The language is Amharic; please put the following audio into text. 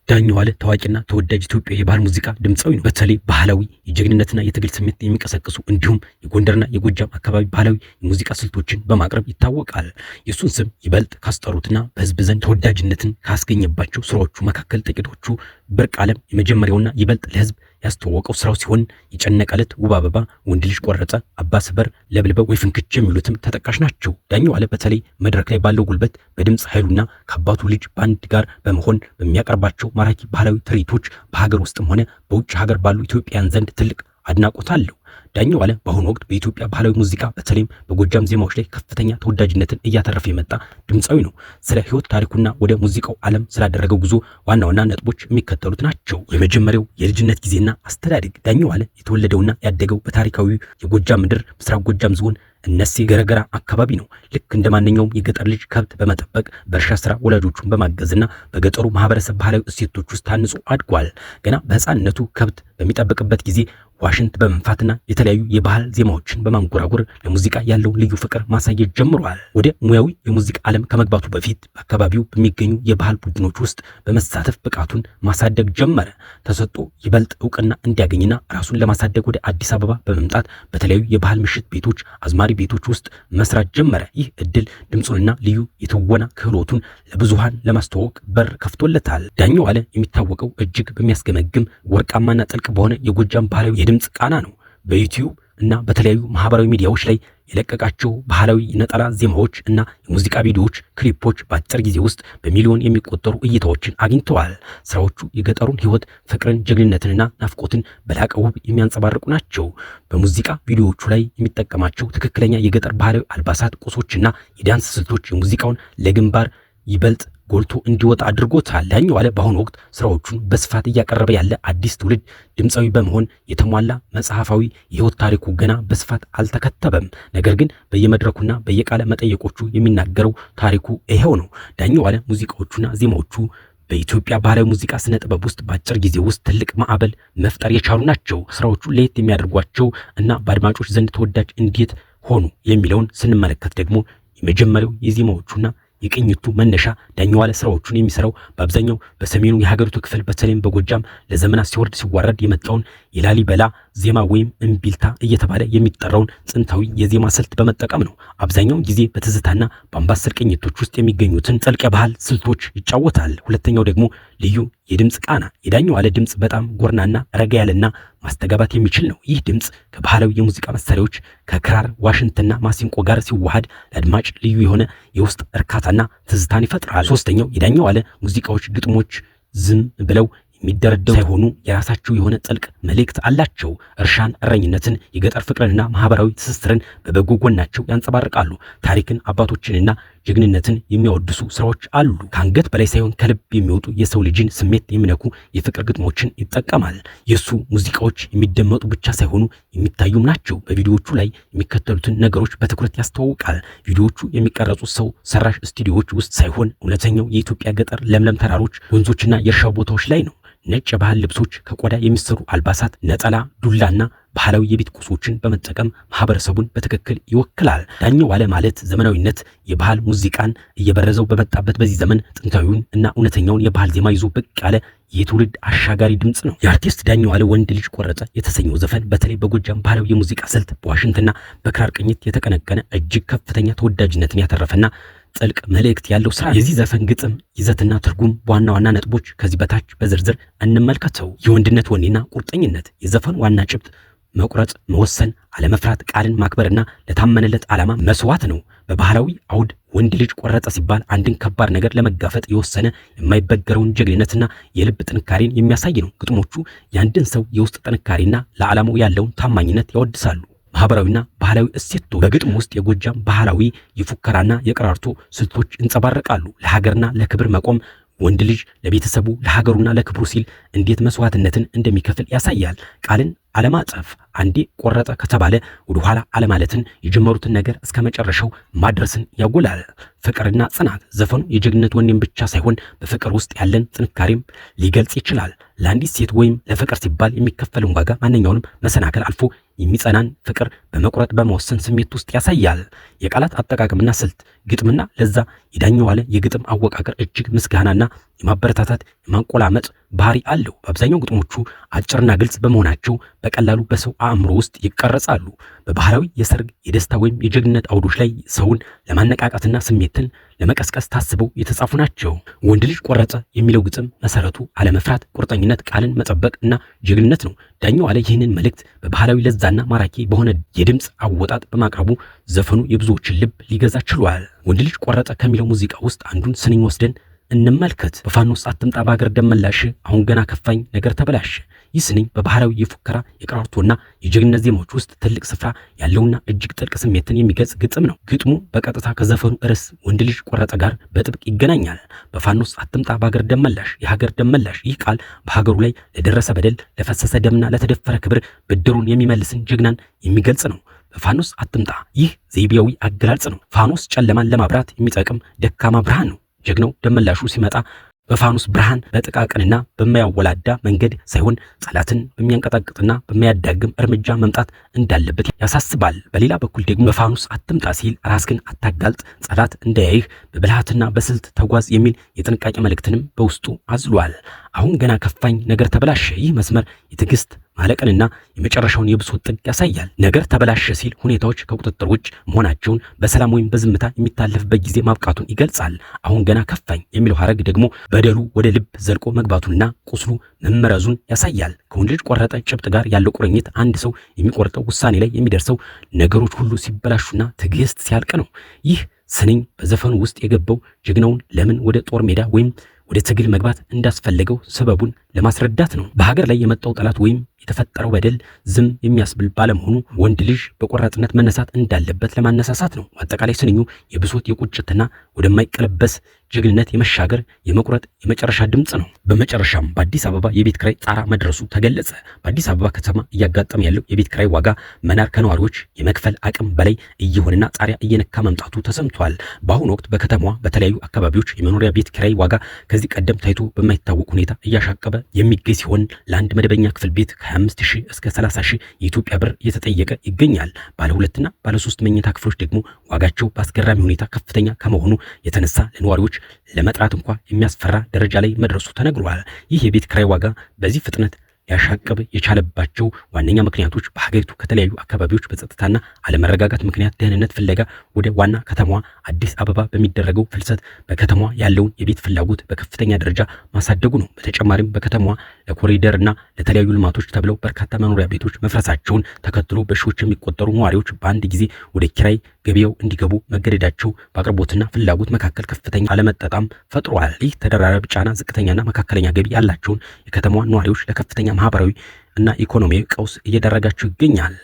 ዳኛው ዋለ ታዋቂና ተወዳጅ ኢትዮጵያዊ የባህል ሙዚቃ ድምፃዊ ነው። በተለይ ባህላዊ የጀግንነትና የትግል ስሜት የሚቀሰቅሱ እንዲሁም የጎንደርና የጎጃም አካባቢ ባህላዊ የሙዚቃ ስልቶችን በማቅረብ ይታወቃል። የሱን ስም ይበልጥ ካስጠሩትና በህዝብ ዘንድ ተወዳጅነትን ካስገኘባቸው ስራዎቹ መካከል ጥቂቶቹ ብርቅ ዓለም የመጀመሪያውና ይበልጥ ለህዝብ ያስተዋወቀው ስራው ሲሆን የጨነቀለት ውብ አበባ፣ ወንድ ልጅ ቆረጠ፣ አባ ሰበር፣ ለብልበው ወይ ፍንክች የሚሉትም ተጠቃሽ ናቸው። ዳኛው ዋለ በተለይ መድረክ ላይ ባለው ጉልበት በድምፅ ኃይሉና ከአባቱ ልጅ ባንድ ጋር በመሆን በሚያቀርባቸው ማራኪ ባህላዊ ትርኢቶች በሀገር ውስጥም ሆነ በውጭ ሀገር ባሉ ኢትዮጵያውያን ዘንድ ትልቅ አድናቆት አለው። ዳኛው ዋለ በአሁኑ ወቅት በኢትዮጵያ ባህላዊ ሙዚቃ በተለይም በጎጃም ዜማዎች ላይ ከፍተኛ ተወዳጅነትን እያተረፈ የመጣ ድምፃዊ ነው። ስለ ህይወት ታሪኩና ወደ ሙዚቃው ዓለም ስላደረገው ጉዞ ዋና ዋና ነጥቦች የሚከተሉት ናቸው። የመጀመሪያው የልጅነት ጊዜና አስተዳደግ። ዳኛው ዋለ የተወለደውና ያደገው በታሪካዊ የጎጃም ምድር ምስራቅ ጎጃም ዞን እነሴ ገረገራ አካባቢ ነው። ልክ እንደ ማንኛውም የገጠር ልጅ ከብት በመጠበቅ በእርሻ ስራ ወላጆቹን በማገዝና በገጠሩ ማህበረሰብ ባህላዊ እሴቶች ውስጥ ታንጾ አድጓል። ገና በህፃንነቱ ከብት በሚጠብቅበት ጊዜ ዋሽንት በመንፋትና የተለያዩ የባህል ዜማዎችን በማንጎራጎር ለሙዚቃ ያለውን ልዩ ፍቅር ማሳየት ጀምሯል። ወደ ሙያዊ የሙዚቃ ዓለም ከመግባቱ በፊት በአካባቢው በሚገኙ የባህል ቡድኖች ውስጥ በመሳተፍ ብቃቱን ማሳደግ ጀመረ። ተሰጥቶ ይበልጥ እውቅና እንዲያገኝና ራሱን ለማሳደግ ወደ አዲስ አበባ በመምጣት በተለያዩ የባህል ምሽት ቤቶች፣ አዝማሪ ቤቶች ውስጥ መስራት ጀመረ። ይህ እድል ድምፁንና ልዩ የትወና ክህሎቱን ለብዙሃን ለማስተዋወቅ በር ከፍቶለታል። ዳኛው ዋለ የሚታወቀው እጅግ በሚያስገመግም ወርቃማና ጥልቅ በሆነ የጎጃም ባህላዊ የድምፅ ቃና ነው። በዩቲዩብ እና በተለያዩ ማህበራዊ ሚዲያዎች ላይ የለቀቃቸው ባህላዊ ነጠላ ዜማዎች እና የሙዚቃ ቪዲዮዎች፣ ክሊፖች በአጭር ጊዜ ውስጥ በሚሊዮን የሚቆጠሩ እይታዎችን አግኝተዋል። ስራዎቹ የገጠሩን ህይወት፣ ፍቅርን፣ ጀግንነትንና ናፍቆትን በላቀ ውብ የሚያንጸባርቁ ናቸው። በሙዚቃ ቪዲዮዎቹ ላይ የሚጠቀማቸው ትክክለኛ የገጠር ባህላዊ አልባሳት፣ ቁሶችና የዳንስ ስልቶች የሙዚቃውን ለግንባር ይበልጥ ጎልቶ እንዲወጣ አድርጎታል። ዳኛው ዋለ በአሁኑ ወቅት ስራዎቹን በስፋት እያቀረበ ያለ አዲስ ትውልድ ድምፃዊ በመሆን የተሟላ መጽሐፋዊ የህይወት ታሪኩ ገና በስፋት አልተከተበም። ነገር ግን በየመድረኩና በየቃለ መጠየቆቹ የሚናገረው ታሪኩ ይሄው ነው። ዳኛው ዋለ ሙዚቃዎቹና ዜማዎቹ በኢትዮጵያ ባህላዊ ሙዚቃ ስነ ጥበብ ውስጥ በአጭር ጊዜ ውስጥ ትልቅ ማዕበል መፍጠር የቻሉ ናቸው። ስራዎቹ ለየት የሚያደርጓቸው እና በአድማጮች ዘንድ ተወዳጅ እንዴት ሆኑ የሚለውን ስንመለከት ደግሞ የመጀመሪያው የዜማዎቹና የቅኝቱ መነሻ። ዳኛው ዋለ ስራዎቹን የሚሰራው በአብዛኛው በሰሜኑ የሀገሪቱ ክፍል በተለይም በጎጃም ለዘመናት ሲወርድ ሲዋረድ የመጣውን የላሊበላ ዜማ ወይም እምቢልታ እየተባለ የሚጠራውን ጥንታዊ የዜማ ስልት በመጠቀም ነው። አብዛኛውን ጊዜ በትዝታና በአምባሰል ቅኝቶች ውስጥ የሚገኙትን ጥልቅ የባህል ስልቶች ይጫወታል። ሁለተኛው ደግሞ ልዩ የድምፅ ቃና። የዳኛው ዋለ ድምፅ በጣም ጎርናና ረጋ ያለና ማስተጋባት የሚችል ነው። ይህ ድምፅ ከባህላዊ የሙዚቃ መሳሪያዎች ከክራር፣ ዋሽንትና ማሲንቆ ጋር ሲዋሃድ ለአድማጭ ልዩ የሆነ የውስጥ እርካታና ትዝታን ይፈጥራል። ሶስተኛው የዳኛው ዋለ ሙዚቃዎች ግጥሞች ዝም ብለው የሚደረደሩ ሳይሆኑ የራሳቸው የሆነ ጥልቅ መልእክት አላቸው። እርሻን፣ እረኝነትን፣ የገጠር ፍቅርንና ማህበራዊ ትስስርን በበጎ ጎናቸው ያንጸባርቃሉ። ታሪክን፣ አባቶችንና ጀግንነትን የሚያወድሱ ስራዎች አሉ። ከአንገት በላይ ሳይሆን ከልብ የሚወጡ የሰው ልጅን ስሜት የሚነኩ የፍቅር ግጥሞችን ይጠቀማል። የሱ ሙዚቃዎች የሚደመጡ ብቻ ሳይሆኑ የሚታዩም ናቸው። በቪዲዮዎቹ ላይ የሚከተሉትን ነገሮች በትኩረት ያስተዋውቃል። ቪዲዮዎቹ የሚቀረጹት ሰው ሰራሽ ስቱዲዮዎች ውስጥ ሳይሆን እውነተኛው የኢትዮጵያ ገጠር ለምለም ተራሮች፣ ወንዞችና የእርሻ ቦታዎች ላይ ነው። ነጭ የባህል ልብሶች፣ ከቆዳ የሚሰሩ አልባሳት፣ ነጠላ፣ ዱላና ባህላዊ የቤት ቁሶችን በመጠቀም ማህበረሰቡን በትክክል ይወክላል። ዳኛው ዋለ ማለት ዘመናዊነት የባህል ሙዚቃን እየበረዘው በመጣበት በዚህ ዘመን ጥንታዊውን እና እውነተኛውን የባህል ዜማ ይዞ ብቅ ያለ የትውልድ አሻጋሪ ድምፅ ነው። የአርቲስት ዳኛው ዋለ ወንድ ልጅ ቆረጠ የተሰኘው ዘፈን በተለይ በጎጃም ባህላዊ የሙዚቃ ስልት በዋሽንትና በክራር ቅኝት የተቀነቀነ እጅግ ከፍተኛ ተወዳጅነትን ያተረፈና ጥልቅ መልእክት ያለው ስራ። የዚህ ዘፈን ግጥም ይዘትና ትርጉም በዋና ዋና ነጥቦች ከዚህ በታች በዝርዝር እንመልከተው። የወንድነት ወኔና ቁርጠኝነት። የዘፈኑ ዋና ጭብጥ መቁረጥ፣ መወሰን፣ አለመፍራት፣ ቃልን ማክበርና ለታመነለት ዓላማ መስዋዕት ነው። በባህላዊ አውድ ወንድ ልጅ ቆረጠ ሲባል አንድን ከባድ ነገር ለመጋፈጥ የወሰነ የማይበገረውን ጀግንነትና የልብ ጥንካሬን የሚያሳይ ነው። ግጥሞቹ የአንድን ሰው የውስጥ ጥንካሬና ለዓላማው ያለውን ታማኝነት ያወድሳሉ። ማህበራዊና ባህላዊ እሴቶ። በግጥም ውስጥ የጎጃም ባህላዊ የፉከራና የቀራርቶ ስልቶች እንጸባረቃሉ። ለሀገርና ለክብር መቆም፣ ወንድ ልጅ ለቤተሰቡ ለሀገሩና ለክብሩ ሲል እንዴት መስዋዕትነትን እንደሚከፍል ያሳያል። ቃልን አለማጠፍ። አንዴ ቆረጠ ከተባለ ወደ ኋላ አለማለትን፣ የጀመሩትን ነገር እስከ መጨረሻው ማድረስን ያጎላል። ፍቅርና ጽናት። ዘፈኑ የጀግንነት ወኔም ብቻ ሳይሆን በፍቅር ውስጥ ያለን ጥንካሬም ሊገልጽ ይችላል። ለአንዲት ሴት ወይም ለፍቅር ሲባል የሚከፈልን ዋጋ፣ ማንኛውንም መሰናከል አልፎ የሚጸናን ፍቅር በመቁረጥ በመወሰን ስሜት ውስጥ ያሳያል። የቃላት አጠቃቀምና ስልት። ግጥምና ለዛ። የዳኛው ዋለ የግጥም አወቃቀር እጅግ ምስጋናና የማበረታታት የማንቆላመጥ ባህሪ አለው። በአብዛኛው ግጥሞቹ አጭርና ግልጽ በመሆናቸው በቀላሉ በሰው አእምሮ ውስጥ ይቀረጻሉ። በባህላዊ የሰርግ፣ የደስታ ወይም የጀግንነት አውዶች ላይ ሰውን ለማነቃቃትና ስሜትን ለመቀስቀስ ታስበው የተጻፉ ናቸው። ወንድ ልጅ ቆረጠ የሚለው ግጥም መሰረቱ አለመፍራት፣ ቁርጠኝነት፣ ቃልን መጠበቅ እና ጀግንነት ነው። ዳኛው አለ ይህንን መልእክት በባህላዊ ለዛና ማራኪ በሆነ የድምፅ አወጣጥ በማቅረቡ ዘፈኑ የብዙዎችን ልብ ሊገዛ ችሏል። ወንድ ልጅ ቆረጠ ከሚለው ሙዚቃ ውስጥ አንዱን ስንኝ ወስደን እንመልከት። በፋኖስ አትምጣ በሀገር ደመላሽ፣ አሁን ገና ከፋኝ ነገር ተበላሽ። ይህ ስንኝ በባህላዊ የፉከራ የቀረርቶና የጀግንነት ዜማዎች ውስጥ ትልቅ ስፍራ ያለውና እጅግ ጥልቅ ስሜትን የሚገልጽ ግጥም ነው። ግጥሙ በቀጥታ ከዘፈኑ ርዕስ ወንድ ልጅ ቆረጠ ጋር በጥብቅ ይገናኛል። በፋኖስ አትምጣ በሀገር ደመላሽ፣ የሀገር ደመላሽ። ይህ ቃል በሀገሩ ላይ ለደረሰ በደል፣ ለፈሰሰ ደምና ለተደፈረ ክብር ብድሩን የሚመልስን ጀግናን የሚገልጽ ነው። በፋኖስ አትምጣ፣ ይህ ዘይቤያዊ አገላለጽ ነው። ፋኖስ ጨለማን ለማብራት የሚጠቅም ደካማ ብርሃን ነው። ጀግናው ደመላሹ ሲመጣ በፋኖስ ብርሃን በጥቃቅንና በማያወላዳ መንገድ ሳይሆን ጠላትን በሚያንቀጠቅጥና በማያዳግም እርምጃ መምጣት እንዳለበት ያሳስባል። በሌላ በኩል ደግሞ በፋኖስ አትምጣ ሲል ራስህን አታጋልጥ፣ ጠላት እንዳያይህ በብልሃትና በስልት ተጓዝ የሚል የጥንቃቄ መልእክትንም በውስጡ አዝሏል። አሁን ገና ከፋኝ ነገር ተበላሸ። ይህ መስመር የትዕግስት ማለቅንና የመጨረሻውን የብሶት ጥግ ያሳያል። ነገር ተበላሸ ሲል ሁኔታዎች ከቁጥጥር ውጭ መሆናቸውን በሰላም ወይም በዝምታ የሚታለፍበት ጊዜ ማብቃቱን ይገልጻል። አሁን ገና ከፋኝ የሚለው ሐረግ ደግሞ በደሉ ወደ ልብ ዘልቆ መግባቱንና ቁስሉ መመረዙን ያሳያል። ከወንድ ልጅ ቆረጠ ጭብጥ ጋር ያለው ቁርኝት አንድ ሰው የሚቆርጠው ውሳኔ ላይ የሚደርሰው ነገሮች ሁሉ ሲበላሹና ትዕግስት ሲያልቅ ነው። ይህ ስንኝ በዘፈኑ ውስጥ የገባው ጀግናውን ለምን ወደ ጦር ሜዳ ወይም ወደ ትግል መግባት እንዳስፈለገው ሰበቡን ለማስረዳት ነው። በሀገር ላይ የመጣው ጠላት ወይም የተፈጠረው በደል ዝም የሚያስብል ባለመሆኑ ወንድ ልጅ በቆራጥነት መነሳት እንዳለበት ለማነሳሳት ነው። አጠቃላይ ስንኙ የብሶት የቁጭትና ወደማይቀለበስ ጀግንነት የመሻገር የመቁረጥ የመጨረሻ ድምጽ ነው። በመጨረሻም በአዲስ አበባ የቤት ኪራይ ጣራ መድረሱ ተገለጸ። በአዲስ አበባ ከተማ እያጋጠመ ያለው የቤት ኪራይ ዋጋ መናር ከነዋሪዎች የመክፈል አቅም በላይ እየሆነና ጣሪያ እየነካ መምጣቱ ተሰምቷል። በአሁኑ ወቅት በከተማዋ በተለያዩ አካባቢዎች የመኖሪያ ቤት ኪራይ ዋጋ ከዚህ ቀደም ታይቶ በማይታወቅ ሁኔታ እያሻቀበ የሚገኝ ሲሆን ለአንድ መደበኛ ክፍል ቤት ከ25,000 እስከ 30,000 የኢትዮጵያ ብር እየተጠየቀ ይገኛል። ባለ ሁለትና ባለ ሶስት መኝታ ክፍሎች ደግሞ ዋጋቸው በአስገራሚ ሁኔታ ከፍተኛ ከመሆኑ የተነሳ ለነዋሪዎች ለመጥራት እንኳን የሚያስፈራ ደረጃ ላይ መድረሱ ተነግሯል። ይህ የቤት ኪራይ ዋጋ በዚህ ፍጥነት ያሻቀበ የቻለባቸው ዋነኛ ምክንያቶች በሀገሪቱ ከተለያዩ አካባቢዎች በጸጥታና አለመረጋጋት ምክንያት ደህንነት ፍለጋ ወደ ዋና ከተማዋ አዲስ አበባ በሚደረገው ፍልሰት በከተማዋ ያለውን የቤት ፍላጎት በከፍተኛ ደረጃ ማሳደጉ ነው። በተጨማሪም በከተማዋ ለኮሪደርና ለተለያዩ ልማቶች ተብለው በርካታ መኖሪያ ቤቶች መፍረሳቸውን ተከትሎ በሺዎች የሚቆጠሩ ነዋሪዎች በአንድ ጊዜ ወደ ኪራይ ገበያው እንዲገቡ መገደዳቸው በአቅርቦትና ፍላጎት መካከል ከፍተኛ አለመጣጣም ፈጥሯል። ይህ ተደራራቢ ጫና ዝቅተኛና መካከለኛ ገቢ ያላቸውን የከተማዋ ነዋሪዎች ለከፍተኛ ማህበራዊ እና ኢኮኖሚያዊ ቀውስ እየዳረጋቸው ይገኛል።